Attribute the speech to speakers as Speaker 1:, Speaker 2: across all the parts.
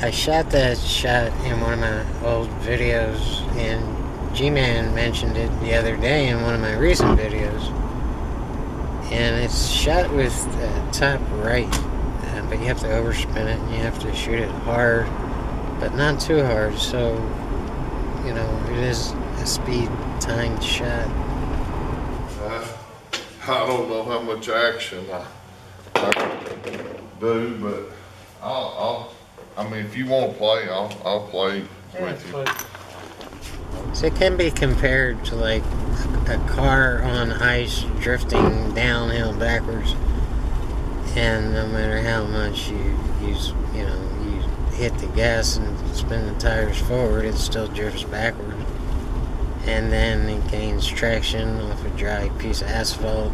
Speaker 1: I shot that shot in one of my old videos, and G-Man mentioned it the other day in one of my recent videos. And it's shot with top right, but you have to overspin it, and you have to shoot it hard, but not too hard, so, you know, it is a speed timed shot.
Speaker 2: I don't know how much action I can do, but I mean, if you want to play, I'll play with you.
Speaker 1: So it can be compared to like a car on ice drifting downhill backwards, and no matter how much you hit the gas and spin the tires forward, it still drifts backwards. And then it gains traction off a dry piece of asphalt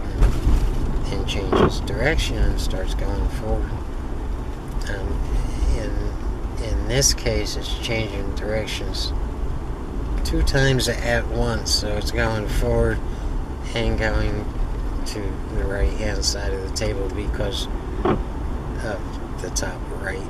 Speaker 1: and changes direction and starts going forward. In this case, it's changing directions 2 times at once, so it's going forward and going to the right hand side of the table because of the top right.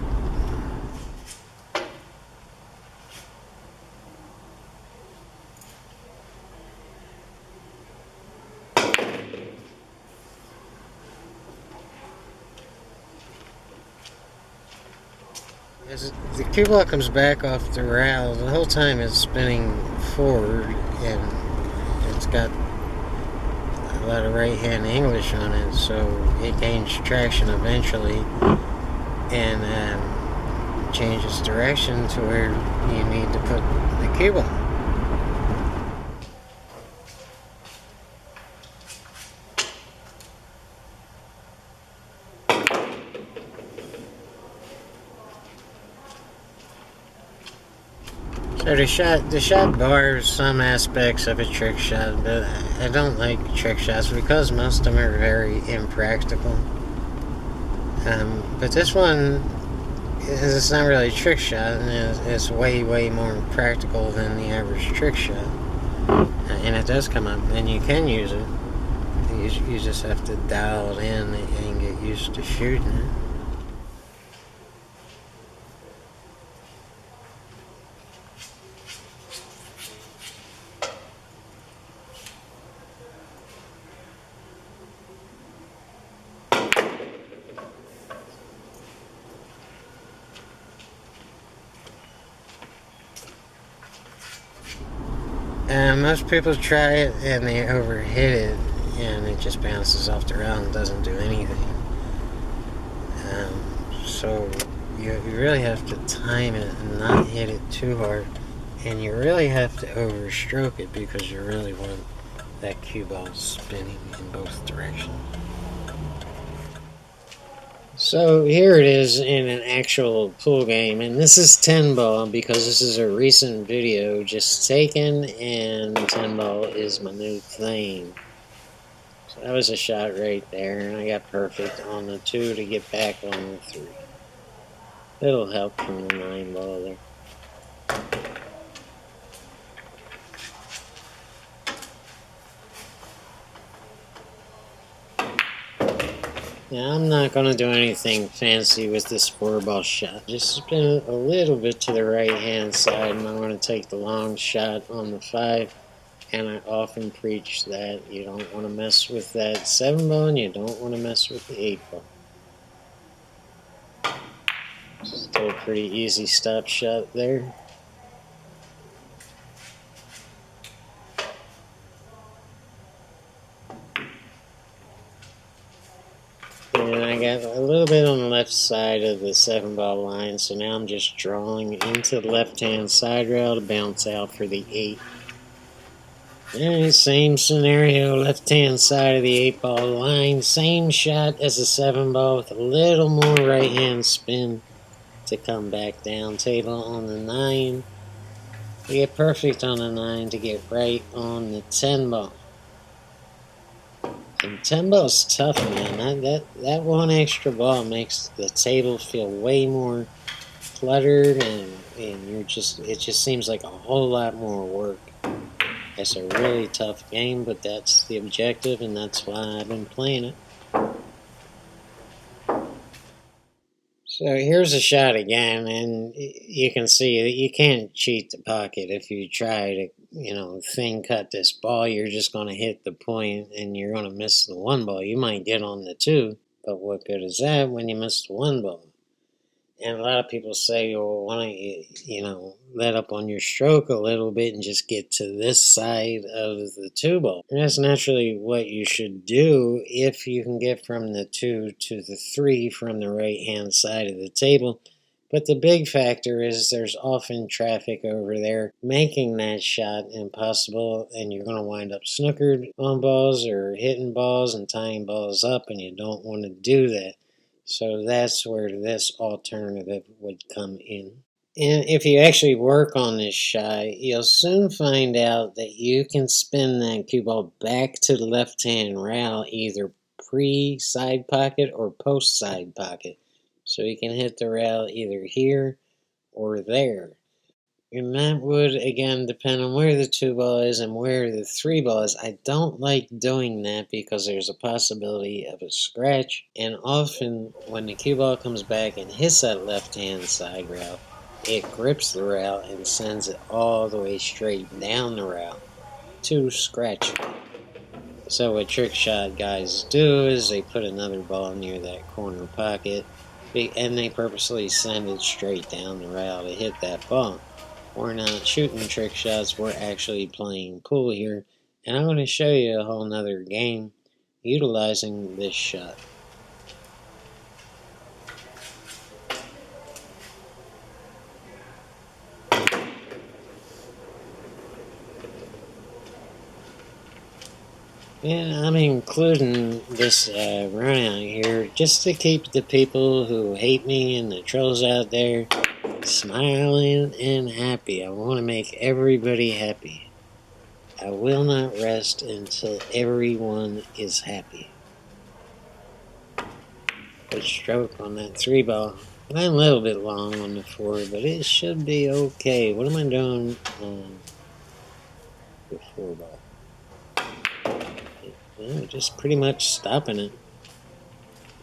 Speaker 1: As the cue ball comes back off the rail, the whole time it's spinning forward, and it's got a lot of right-hand English on it, so it gains traction eventually and changes direction to where you need to put the cue ball. So the shot bars some aspects of a trick shot, but I don't like trick shots because most of them are very impractical. But this one, it's not really a trick shot, and it's way more practical than the average trick shot. And it does come up, and you can use it. You just have to dial it in and get used to shooting it. Most people try it and they overhit it, and it just bounces off the rail and doesn't do anything. So you really have to time it and not hit it too hard, and you really have to overstroke it because you really want that cue ball spinning in both directions. So here it is in an actual pool game, and this is 10 ball because this is a recent video just taken, and 10 ball is my new thing. So that was a shot right there, and I got perfect on the 2 to get back on the 3. It'll help from the 9 ball there. Now, I'm not going to do anything fancy with this 4-ball shot. Just spin a little bit to the right-hand side, and I'm going to take the long shot on the 5. And I often preach that you don't want to mess with that 7-ball, and you don't want to mess with the 8-ball. Still a pretty easy stop shot there. And I got a little bit on the left side of the 7-ball line, so now I'm just drawing into the left-hand side rail to bounce out for the 8. And same scenario, left-hand side of the 8-ball line, same shot as the 7-ball with a little more right-hand spin to come back down. Table on the 9. You get perfect on the 9 to get right on the 10-ball. And 10-ball's tough, man. That one extra ball makes the table feel way more cluttered, and it just seems like a whole lot more work. It's a really tough game, but that's the objective, and that's why I've been playing it. So here's a shot again, and you can see that you can't cheat the pocket. If you try to, thin cut this ball, you're just going to hit the point and you're going to miss the one ball. You might get on the two, but what good is that when you miss the one ball? And a lot of people say, well, why don't you, let up on your stroke a little bit and just get to this side of the two ball. And that's naturally what you should do if you can get from the two to the three from the right-hand side of the table. But the big factor is there's often traffic over there making that shot impossible, and you're going to wind up snookered on balls or hitting balls and tying balls up, and you don't want to do that. So that's where this alternative would come in. And if you actually work on this shot, you'll soon find out that you can spin that cue ball back to the left-hand rail, either pre-side pocket or post-side pocket. So you can hit the rail either here or there. And that would, again, depend on where the two ball is and where the three ball is. I don't like doing that because there's a possibility of a scratch. And often, when the cue ball comes back and hits that left-hand side rail, it grips the rail and sends it all the way straight down the rail to scratch. So what trick shot guys do is they put another ball near that corner pocket, and they purposely send it straight down the rail to hit that ball. We're not shooting trick shots, we're actually playing pool here, and I'm going to show you a whole nother game utilizing this shot. And I'm including this run out here just to keep the people who hate me and the trolls out there smiling and happy. I want to make everybody happy. I will not rest until everyone is happy. Good stroke on that three ball. I'm a little bit long on the four, but it should be okay. What am I doing on the four ball? Just pretty much stopping it.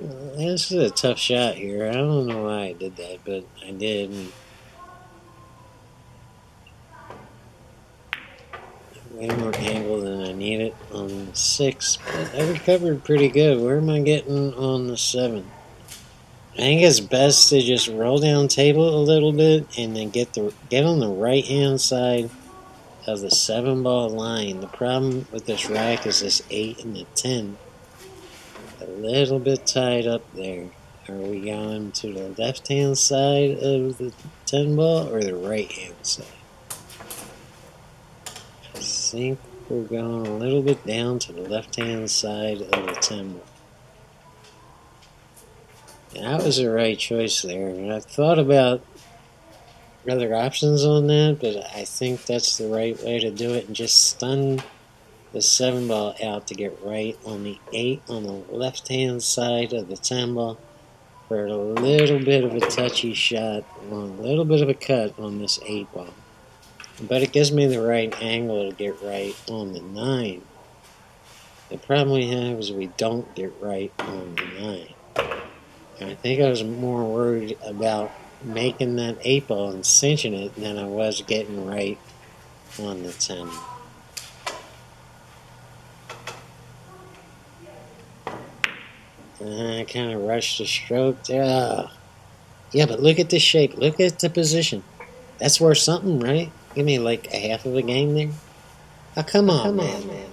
Speaker 1: This is a tough shot here. I don't know why I did that, but I did. Way more angle than I needed on the 6, but I recovered pretty good. Where am I getting on the 7? I think it's best to just roll down table a little bit and then get on the right hand side of the 7 ball line. The problem with this rack is this 8 and the 10. A little bit tied up there. Are we going to the left hand side of the 10 ball or the right hand side? I think we're going a little bit down to the left hand side of the 10 ball. And that was the right choice there. And I've thought about other options on that, but I think that's the right way to do it, and just stun the 7 ball out to get right on the 8 on the left hand side of the 10 ball for a little bit of a touchy shot, a little bit of a cut on this 8 ball. But it gives me the right angle to get right on the 9. The problem we have is we don't get right on the 9. And I think I was more worried about making that 8 ball and cinching it than I was getting right on the 10. And I kind of rushed the stroke there. Yeah, but look at the shape. Look at the position. That's worth something, right? Give me like a half of a game there. Oh, come on, man.